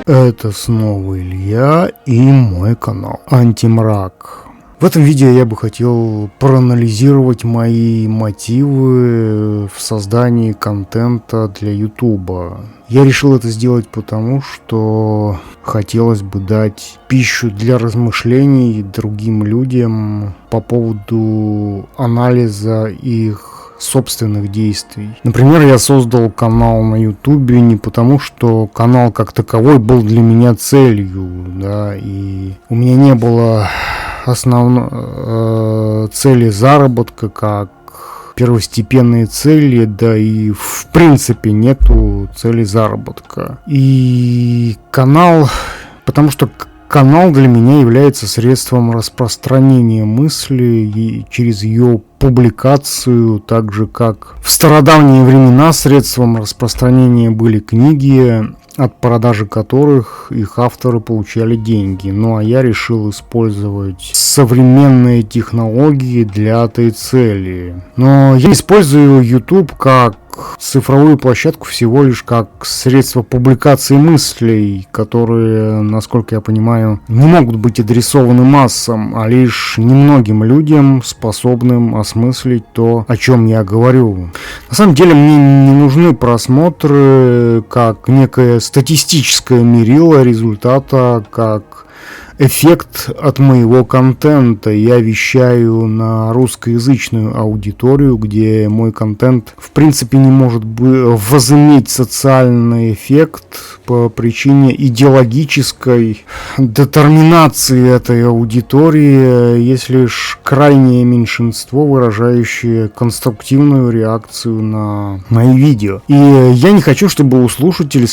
Это снова Илья и мой канал Антимрак. В этом видео я бы хотел проанализировать мои мотивы в создании контента для Ютуба. Я решил это сделать потому, что хотелось бы дать пищу для размышлений другим людям по поводу анализа их собственных действий. Например, я создал канал на Ютубе не потому, что канал как таковой был для меня целью, и у меня не было основной цели заработка как первостепенные цели, да и в принципе нету цели заработка. И потому что канал для меня является средством распространения мысли и через ее публикацию, так же как в стародавние времена средством распространения были книги, от продажи которых их авторы получали деньги. Ну а я решил использовать современные технологии для этой цели. Но я использую YouTube как цифровую площадку всего лишь как средство публикации мыслей, которые, насколько я понимаю, не могут быть адресованы массам, а лишь немногим людям, способным осмыслить то, о чем я говорю. На самом деле мне не нужны просмотры как некое статистическое мерило результата, как эффект от моего контента. Я вещаю на русскоязычную аудиторию, где мой контент в принципе не может возыметь социальный эффект по причине идеологической детерминации этой аудитории. Есть лишь крайнее меньшинство, выражающее конструктивную реакцию на мои видео. И я не хочу, чтобы у слушателей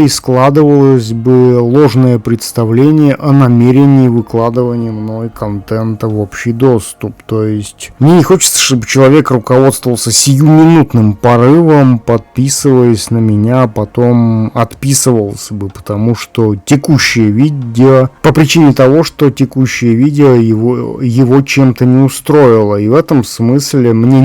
складывалось бы ложное представление о намерении выкладывания мной контента в общий доступ. То есть мне не хочется, чтобы человек руководствовался сиюминутным порывом, подписываясь на меня, а потом отписывался бы, потому что текущее видео, по причине того, что текущее видео его чем-то не устроило. И в этом смысле мне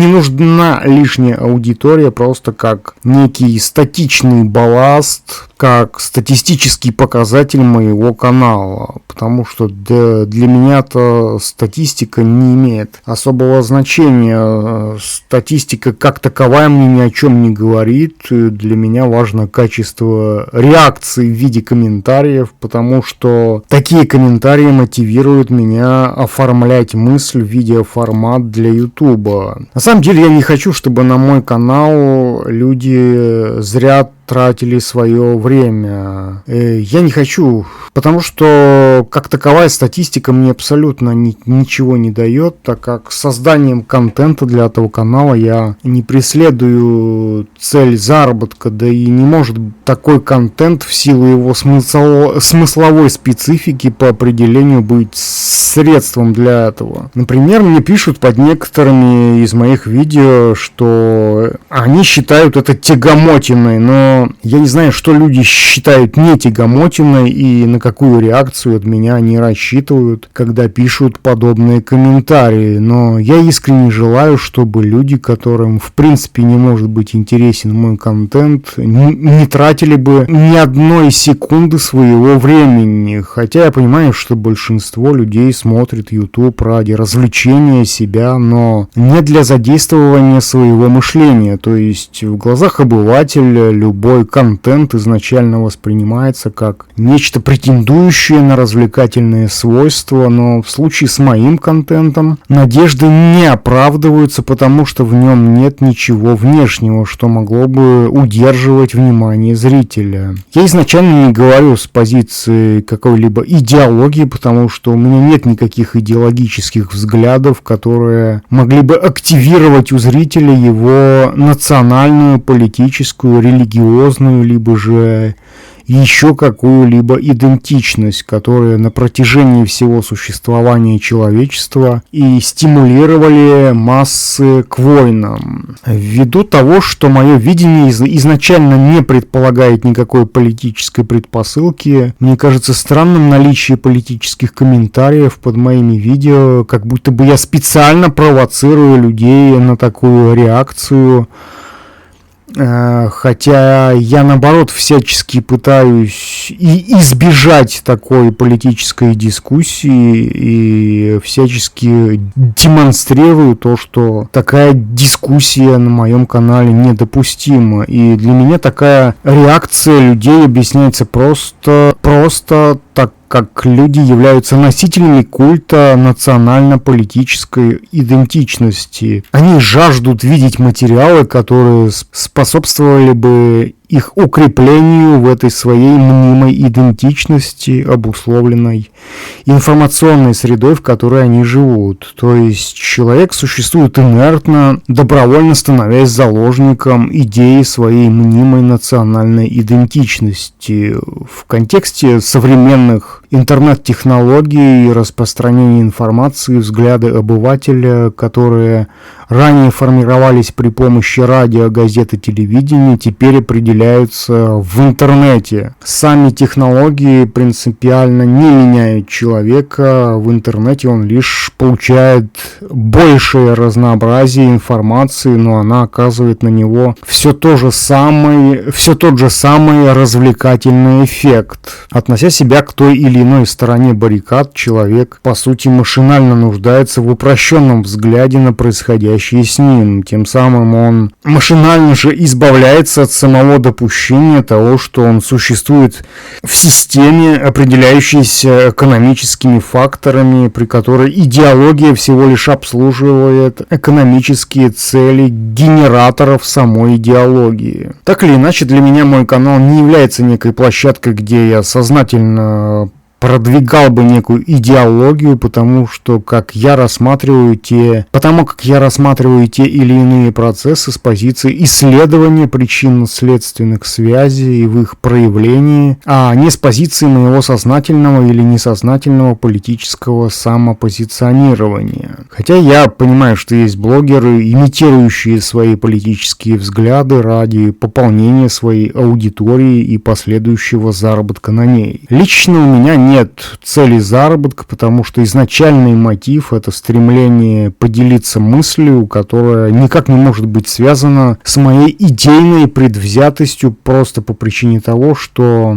не нужна лишняя аудитория просто как некий статичный балласт, как статистический показатель моего канала, потому что для меня-то статистика не имеет особого значения. Статистика как таковая мне ни о чем не говорит. Для меня важно качество реакции в виде комментариев, потому что такие комментарии мотивируют меня оформлять мысль в видеоформат для Ютуба. На самом деле я не хочу, чтобы на мой канал люди зря тратили свое время. Я не хочу, потому что как таковая статистика мне абсолютно ничего не дает, так как созданием контента для этого канала я не преследую цель заработка, да и не может такой контент в силу его смысловой специфики по определению быть средством для этого. Например, мне пишут под некоторыми из моих видео, что они считают это тягомотиной, но я не знаю, что люди считают не тягомотиной и на какую реакцию от меня они рассчитывают, когда пишут подобные комментарии. Но я искренне желаю, чтобы люди, которым в принципе не может быть интересен мой контент, не тратили бы ни одной секунды своего времени. Хотя я понимаю, что большинство людей смотрит YouTube ради развлечения себя, но не для задействования своего мышления. То есть в глазах обывателя любой контент изначально воспринимается как нечто претендующее на развлекательные свойства, но в случае с моим контентом надежды не оправдываются, потому что в нем нет ничего внешнего, что могло бы удерживать внимание зрителя. Я изначально не говорю с позиции какой-либо идеологии, потому что у меня нет никаких идеологических взглядов, которые могли бы активировать у зрителя его национальную, политическую, религиозную, либо же еще какую-либо идентичность, которая на протяжении всего существования человечества и стимулировали массы к войнам. Ввиду того, что мое видение изначально не предполагает никакой политической предпосылки, мне кажется странным наличие политических комментариев под моими видео, как будто бы я специально провоцирую людей на такую реакцию. Хотя я, наоборот, всячески пытаюсь избежать такой политической дискуссии и всячески демонстрирую то, что такая дискуссия на моем канале недопустима. И для меня такая реакция людей объясняется просто так, как люди являются носителями культа национально-политической идентичности. Они жаждут видеть материалы, которые способствовали бы их укреплению в этой своей мнимой идентичности, обусловленной информационной средой, в которой они живут. То есть человек существует инертно, добровольно становясь заложником идеи своей мнимой национальной идентичности. В контексте современных интернет-технологий и распространения информации взгляды обывателя, которые ранее формировались при помощи радио, газет и телевидения, теперь определяются в интернете. Сами технологии принципиально не меняют человека. В интернете он лишь получает большее разнообразие информации, но она оказывает на него все тот же самый развлекательный эффект. Относя себя к той или иной стороне баррикад, человек, по сути, машинально нуждается в упрощенном взгляде на происходящее с ним. Тем самым он машинально же избавляется от самого допущения того, что он существует в системе, определяющейся экономическими факторами, при которой идеология всего лишь обслуживает экономические цели генераторов самой идеологии. Так или иначе, для меня мой канал не является некой площадкой, где я сознательно продвигал бы некую идеологию, потому как я рассматриваю те или иные процессы с позиции исследования причинно-следственных связей и в их проявлении, а не с позиции моего сознательного или несознательного политического самопозиционирования. Хотя я понимаю, что есть блогеры, имитирующие свои политические взгляды ради пополнения своей аудитории и последующего заработка на ней. Лично у меня нет цели заработка, потому что изначальный мотив — это стремление поделиться мыслью, которая никак не может быть связана с моей идейной предвзятостью просто по причине того, что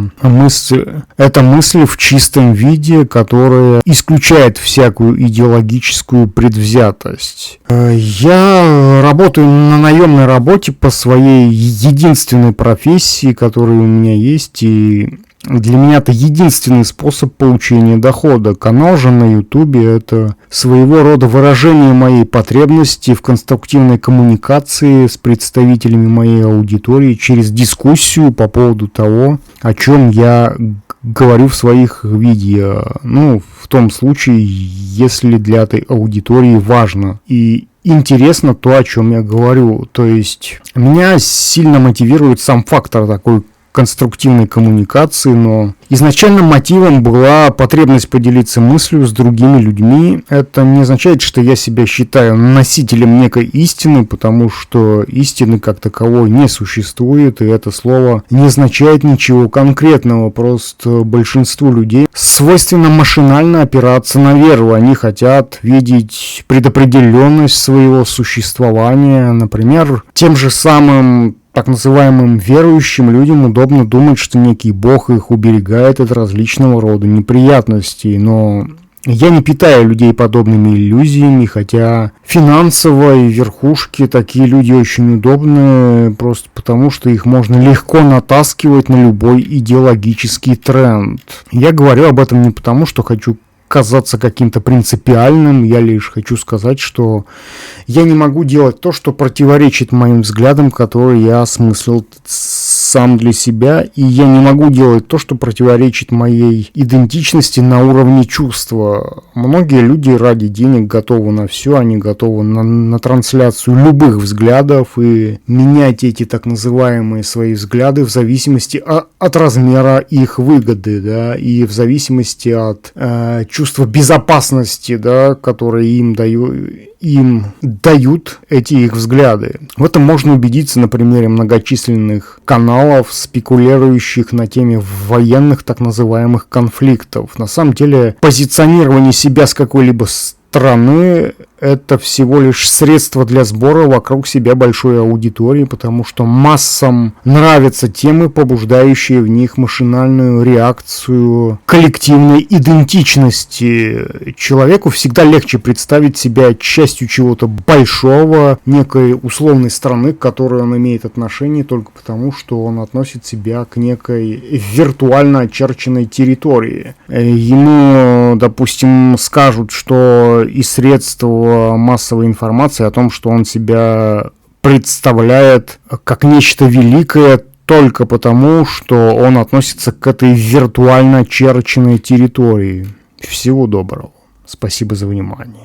это мысль в чистом виде, которая исключает всякую идеологическую предвзятость. Я работаю на наемной работе по своей единственной профессии, которая у меня есть, и для меня это единственный способ получения дохода. Канал же на Ютубе — это своего рода выражение моей потребности в конструктивной коммуникации с представителями моей аудитории через дискуссию по поводу того, о чем я говорю в своих видео. В том случае, если для этой аудитории важно и интересно то, о чем я говорю. То есть меня сильно мотивирует сам фактор такой конструктивной коммуникации, но изначально мотивом была потребность поделиться мыслью с другими людьми. Это не означает, что я себя считаю носителем некой истины, потому что истины как таковой не существует, и это слово не означает ничего конкретного. Просто большинству людей свойственно машинально опираться на веру. Они хотят видеть предопределенность своего существования. Например, тем же самым так называемым верующим людям удобно думать, что некий бог их уберегает от различного рода неприятностей, но я не питаю людей подобными иллюзиями, хотя финансовой верхушке такие люди очень удобны, просто потому что их можно легко натаскивать на любой идеологический тренд. Я говорю об этом не потому, что хочу казаться каким-то принципиальным, я лишь хочу сказать, что я не могу делать то, что противоречит моим взглядам, которые я осмыслил сам для себя, и я не могу делать то, что противоречит моей идентичности на уровне чувства. Многие люди ради денег готовы на все, они готовы на трансляцию любых взглядов и менять эти так называемые свои взгляды в зависимости от размера их выгоды, да, и в зависимости от чувства безопасности, да, которые им дают эти их взгляды. В этом можно убедиться на примере многочисленных каналов, спекулирующих на теме военных так называемых конфликтов. На самом деле, позиционирование себя с какой-либо страны — это всего лишь средство для сбора вокруг себя большой аудитории, потому что массам нравятся темы, побуждающие в них машинальную реакцию коллективной идентичности. Человеку всегда легче представить себя частью чего-то большого, некой условной страны, к которой он имеет отношение только потому, что он относит себя к некой виртуально очерченной территории. Ему, допустим, скажут, что и средства массовой информации о том, что он себя представляет как нечто великое только потому, что он относится к этой виртуально очерченной территории. Всего доброго. Спасибо за внимание.